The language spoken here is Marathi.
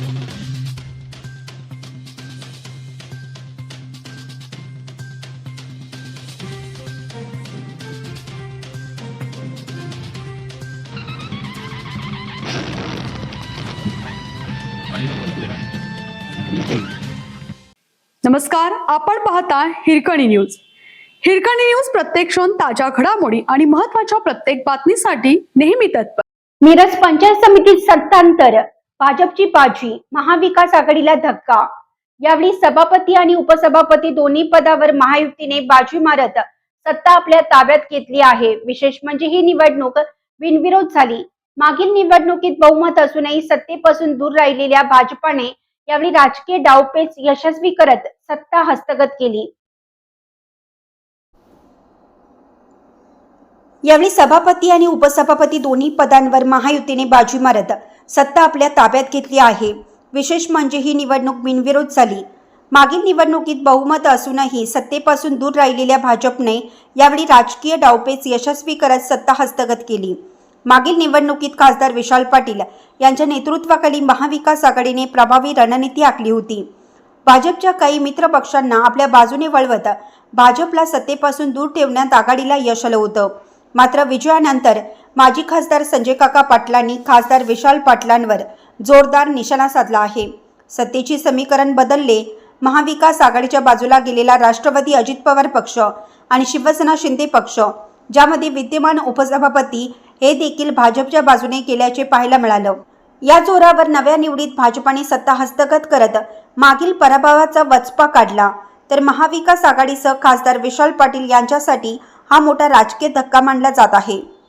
नमस्कार, आपण पाहता हिरकणी न्यूज. हिरकणी न्यूज प्रत्येक क्षण ताज्या घडामोडी आणि महत्त्वाच्या प्रत्येक बातमीसाठी नेहमी तत्पर. मिरज पंचायत समितीत सत्तांतर, भाजपची बाजी, महाविकास आघाडीला धक्का. यावेळी सभापती आणि उपसभापती दोन्ही पदावर महायुतीने बाजी मारत सत्ता आपल्या ताब्यात घेतली आहे. विशेष म्हणजे ही निवडणूक बिनविरोध झाली. मागील निवडणुकीत बहुमत असूनही सत्तेपासून दूर राहिलेल्या भाजपाने यावेळी राजकीय डावपेच यशस्वी करत सत्ता हस्तगत केली. यावेळी सभापती आणि उपसभापती दोन्ही पदांवर महायुतीने बाजी मारत सत्ता आपल्या ताब्यात घेतली आहे. विशेष म्हणजे ही निवडणूक बिनविरोध झाली. मागील निवडणुकीत बहुमत असूनही सत्तेपासून दूर राहिलेल्या भाजपने यावेळी राजकीय डावपेच यशस्वी करत सत्ता हस्तगत केली. मागील निवडणुकीत खासदार विशाल पाटील यांच्या नेतृत्वाखाली महाविकास आघाडीने प्रभावी रणनीती आखली होती. भाजपच्या काही मित्र पक्षांना आपल्या बाजूने वळवत भाजपला सत्तेपासून दूर ठेवण्यात आघाडीला यश आलं होतं. मात्र विजयानंतर माजी खासदार संजय काका पाटलांनी खासदार विशाल पाटलांवर जोरदार निशाणा साधला आहे. सत्तेची समीकरण बदलले. महाविकास आघाडीच्या बाजूला गेलेला राष्ट्रवादी अजित पवार पक्ष आणि शिवसेना शिंदे पक्ष, ज्यामध्ये विद्यमान उपसभापती हे देखील भाजपच्या बाजूने गेल्याचे पाहायला मिळालं. या जोरावर नव्या निवडीत भाजपाने सत्ता हस्तगत करत मागील पराभवाचा वचपा काढला. तर महाविकास आघाडीसह खासदार विशाल पाटील यांच्यासाठी हा मोठा राजकीय धक्का मानला जात आहे.